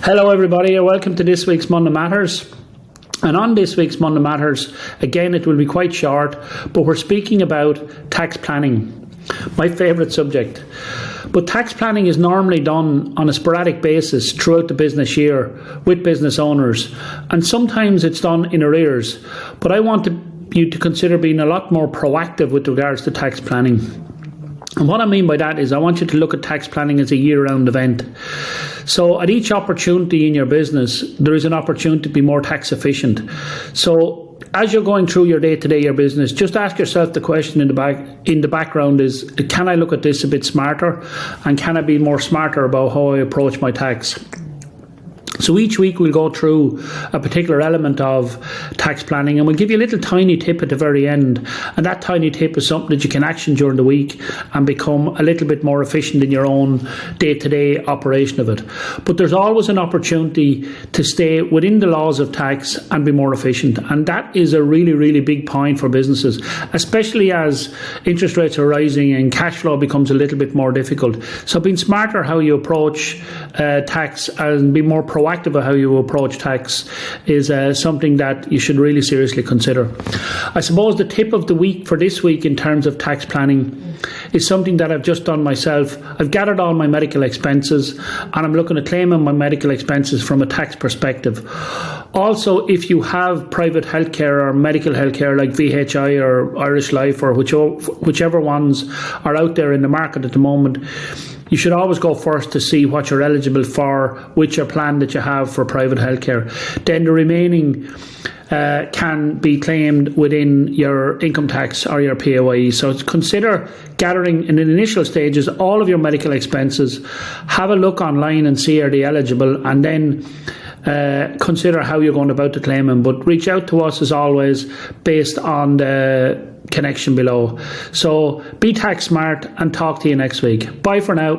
Hello everybody and welcome to this week's Monday Matters. And on this week's Monday Matters, again it will be quite short, but we're speaking about tax planning, my favourite subject. But tax planning is normally done on a sporadic basis throughout the business year with business owners, and sometimes it's done in arrears. But I want you to consider being a lot more proactive with regards to tax planning. And what I mean by that is I want you to look at tax planning as a year-round event. So at each opportunity in your business, there is an opportunity to be more tax efficient. So as you're going through your day-to-day, your business, just ask yourself the question in the background is, can I look at this a bit smarter? And can I be more smarter about how I approach my tax? So each week we'll go through a particular element of tax planning, and we'll give you a little tiny tip at the very end. And that tiny tip is something that you can action during the week and become a little bit more efficient in your own day-to-day operation of it. But there's always an opportunity to stay within the laws of tax and be more efficient. And that is a really, really big point for businesses, especially as interest rates are rising and cash flow becomes a little bit more difficult. So being smarter how you approach tax and be more proactive of how you approach tax is something that you should really seriously consider. I suppose the tip of the week for this week in terms of tax planning is something that I've just done myself. I've gathered all my medical expenses and I'm looking at claiming my medical expenses from a tax perspective. Also, if you have private healthcare or medical healthcare like VHI or Irish Life or whichever ones are out there in the market at the moment, you should always go first to see what you're eligible for with your plan that you have for private healthcare. Then the remaining can be claimed within your income tax or your PAYE. So consider gathering in the initial stages all of your medical expenses, have a look online and see are they eligible, and then consider how you're going about to claim them. But reach out to us as always based on the connection below. So be tax smart and talk to you next week. Bye for now.